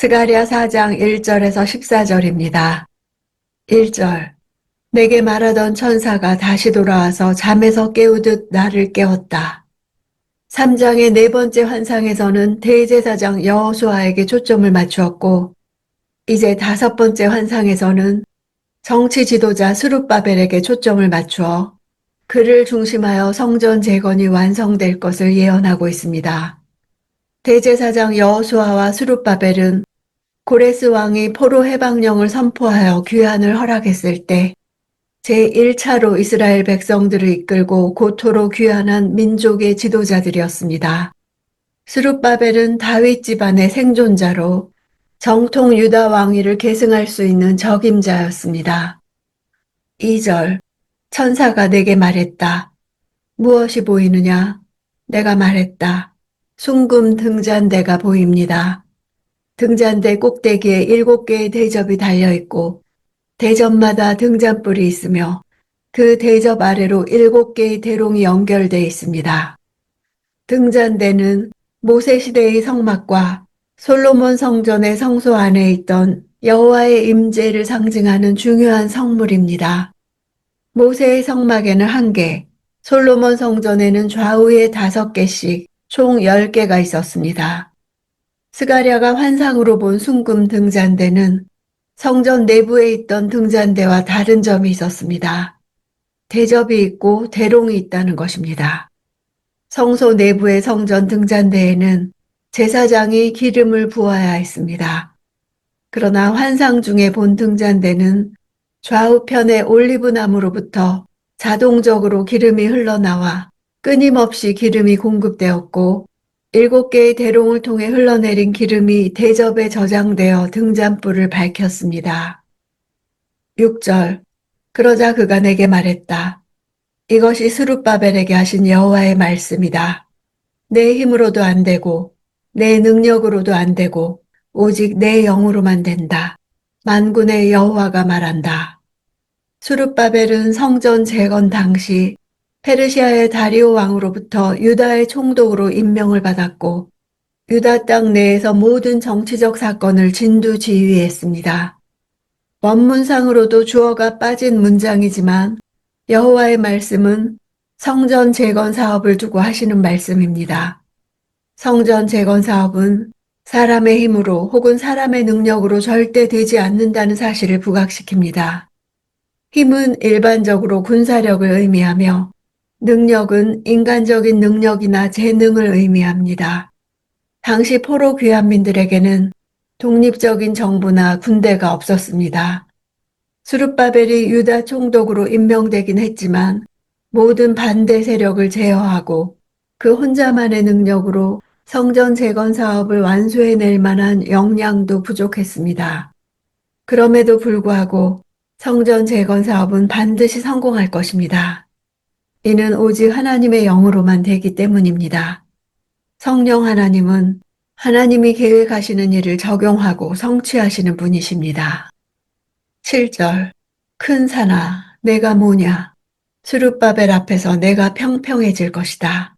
스가랴 4장 1절에서 14절입니다. 1절. 내게 말하던 천사가 다시 돌아와서 잠에서 깨우듯 나를 깨웠다. 3장의 네 번째 환상에서는 대제사장 여호수아에게 초점을 맞추었고, 이제 다섯 번째 환상에서는 정치 지도자 스룹바벨에게 초점을 맞추어 그를 중심하여 성전 재건이 완성될 것을 예언하고 있습니다. 대제사장 여호수아와 스룹바벨은 고레스 왕이 포로 해방령을 선포하여 귀환을 허락했을 때 제1차로 이스라엘 백성들을 이끌고 고토로 귀환한 민족의 지도자들이었습니다. 스룹바벨은 다윗 집안의 생존자로 정통 유다 왕위를 계승할 수 있는 적임자였습니다. 2절. 천사가 내게 말했다. 무엇이 보이느냐? 내가 말했다. 숭금 등잔대가 보입니다. 등잔대 꼭대기에 7개의 대접이 달려있고 대접마다 등잔불이 있으며 그 대접 아래로 7개의 대롱이 연결되어 있습니다. 등잔대는 모세시대의 성막과 솔로몬 성전의 성소 안에 있던 여호와의 임재를 상징하는 중요한 성물입니다. 모세의 성막에는 1개, 솔로몬 성전에는 좌우에 5개씩 총 10개가 있었습니다. 스가랴가 환상으로 본 숭금 등잔대는 성전 내부에 있던 등잔대와 다른 점이 있었습니다. 대접이 있고 대롱이 있다는 것입니다. 성소 내부의 성전 등잔대에는 제사장이 기름을 부어야 했습니다. 그러나 환상 중에 본 등잔대는 좌우편의 올리브나무로부터 자동적으로 기름이 흘러나와 끊임없이 기름이 공급되었고 7개의 대롱을 통해 흘러내린 기름이 대접에 저장되어 등잔불을 밝혔습니다. 6절. 그러자 그가 내게 말했다. 이것이 스룹바벨에게 하신 여호와의 말씀이다. 내 힘으로도 안 되고 내 능력으로도 안 되고 오직 내 영으로만 된다. 만군의 여호와가 말한다. 스룹바벨은 성전 재건 당시 페르시아의 다리오 왕으로부터 유다의 총독으로 임명을 받았고 유다 땅 내에서 모든 정치적 사건을 진두지휘했습니다. 원문상으로도 주어가 빠진 문장이지만 여호와의 말씀은 성전 재건 사업을 두고 하시는 말씀입니다. 성전 재건 사업은 사람의 힘으로 혹은 사람의 능력으로 절대 되지 않는다는 사실을 부각시킵니다. 힘은 일반적으로 군사력을 의미하며 능력은 인간적인 능력이나 재능을 의미합니다. 당시 포로 귀환민들에게는 독립적인 정부나 군대가 없었습니다. 스룹바벨이 유다 총독으로 임명되긴 했지만 모든 반대 세력을 제어하고 그 혼자만의 능력으로 성전 재건 사업을 완수해낼 만한 역량도 부족했습니다. 그럼에도 불구하고 성전 재건 사업은 반드시 성공할 것입니다. 이는 오직 하나님의 영으로만 되기 때문입니다. 성령 하나님은 하나님이 계획하시는 일을 적용하고 성취하시는 분이십니다. 7절. 큰 산아, 내가 뭐냐? 스룹바벨 앞에서 내가 평평해질 것이다.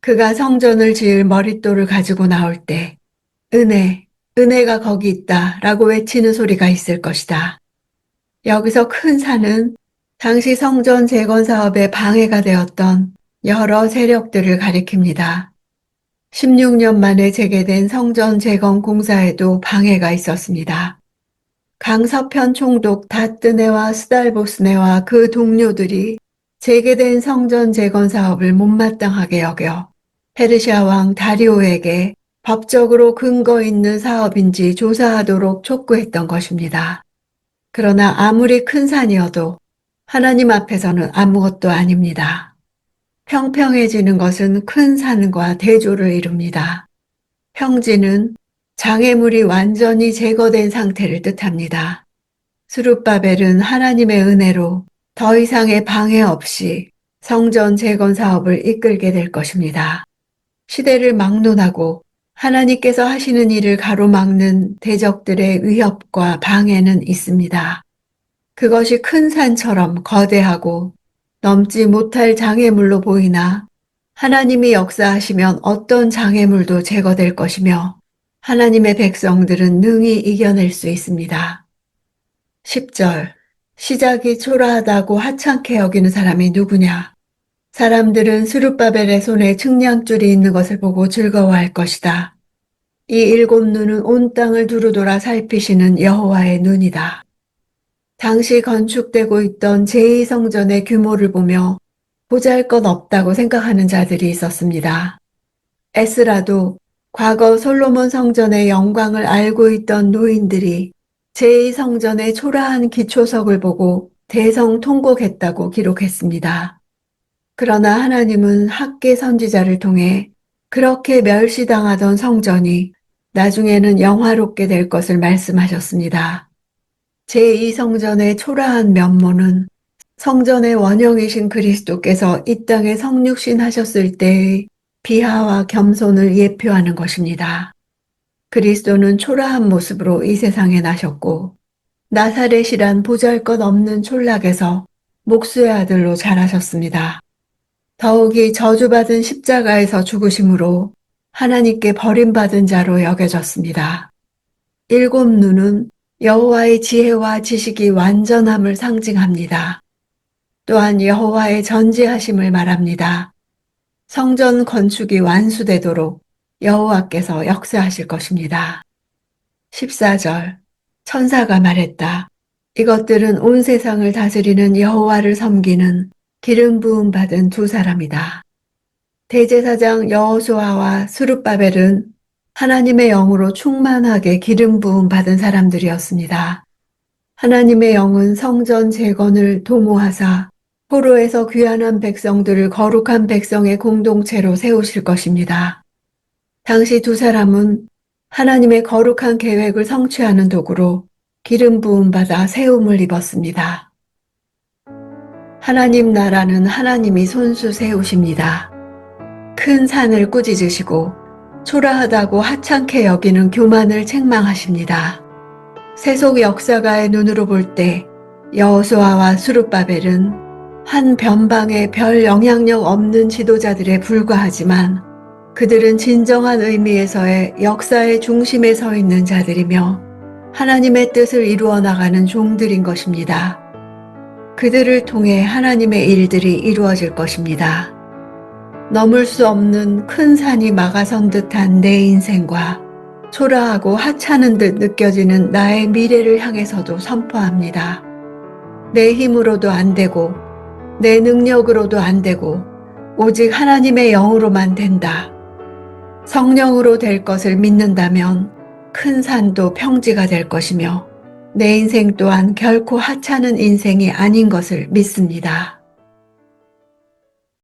그가 성전을 지을 머릿돌을 가지고 나올 때 은혜가 거기 있다 라고 외치는 소리가 있을 것이다. 여기서 큰 산은 당시 성전 재건 사업에 방해가 되었던 여러 세력들을 가리킵니다. 16년 만에 재개된 성전 재건 공사에도 방해가 있었습니다. 강서편 총독 다뜨네와 스달보스네와 그 동료들이 재개된 성전 재건 사업을 못마땅하게 여겨 페르시아 왕 다리오에게 법적으로 근거 있는 사업인지 조사하도록 촉구했던 것입니다. 그러나 아무리 큰 산이어도 하나님 앞에서는 아무것도 아닙니다. 평평해지는 것은 큰 산과 대조를 이룹니다. 평지는 장애물이 완전히 제거된 상태를 뜻합니다. 스룹바벨은 하나님의 은혜로 더 이상의 방해 없이 성전 재건 사업을 이끌게 될 것입니다. 시대를 막론하고 하나님께서 하시는 일을 가로막는 대적들의 위협과 방해는 있습니다. 그것이 큰 산처럼 거대하고 넘지 못할 장애물로 보이나 하나님이 역사하시면 어떤 장애물도 제거될 것이며 하나님의 백성들은 능히 이겨낼 수 있습니다. 10절. 시작이 초라하다고 하찮게 여기는 사람이 누구냐? 사람들은 스룹바벨의 손에 측량줄이 있는 것을 보고 즐거워할 것이다. 이 일곱 눈은 온 땅을 두루돌아 살피시는 여호와의 눈이다. 당시 건축되고 있던 제2성전의 규모를 보며 보잘것없다고 생각하는 자들이 있었습니다. 에스라도 과거 솔로몬 성전의 영광을 알고 있던 노인들이 제2성전의 초라한 기초석을 보고 대성통곡했다고 기록했습니다. 그러나 하나님은 학계 선지자를 통해 그렇게 멸시당하던 성전이 나중에는 영화롭게 될 것을 말씀하셨습니다. 제2성전의 초라한 면모는 성전의 원형이신 그리스도께서 이 땅에 성육신하셨을 때의 비하와 겸손을 예표하는 것입니다. 그리스도는 초라한 모습으로 이 세상에 나셨고 나사렛이란 보잘것없는 촌락에서 목수의 아들로 자라셨습니다. 더욱이 저주받은 십자가에서 죽으심으로 하나님께 버림받은 자로 여겨졌습니다. 일곱 눈은 여호와의 지혜와 지식이 완전함을 상징합니다. 또한 여호와의 전지하심을 말합니다. 성전 건축이 완수되도록 여호와께서 역사하실 것입니다. 14절. 천사가 말했다. 이것들은 온 세상을 다스리는 여호와를 섬기는 기름 부음 받은 두 사람이다. 대제사장 여호수아와 스룹바벨은 하나님의 영으로 충만하게 기름 부음 받은 사람들이었습니다. 하나님의 영은 성전 재건을 도모하사 포로에서 귀환한 백성들을 거룩한 백성의 공동체로 세우실 것입니다. 당시 두 사람은 하나님의 거룩한 계획을 성취하는 도구로 기름 부음 받아 세움을 입었습니다. 하나님 나라는 하나님이 손수 세우십니다. 큰 산을 꾸짖으시고 초라하다고 하찮게 여기는 교만을 책망하십니다. 세속 역사가의 눈으로 볼 때 여호수아와 스룹바벨은 한 변방의 별 영향력 없는 지도자들에 불과하지만 그들은 진정한 의미에서의 역사의 중심에 서 있는 자들이며 하나님의 뜻을 이루어 나가는 종들인 것입니다. 그들을 통해 하나님의 일들이 이루어질 것입니다. 넘을 수 없는 큰 산이 막아선 듯한 내 인생과 초라하고 하찮은 듯 느껴지는 나의 미래를 향해서도 선포합니다. 내 힘으로도 안 되고 내 능력으로도 안 되고 오직 하나님의 영으로만 된다. 성령으로 될 것을 믿는다면 큰 산도 평지가 될 것이며 내 인생 또한 결코 하찮은 인생이 아닌 것을 믿습니다.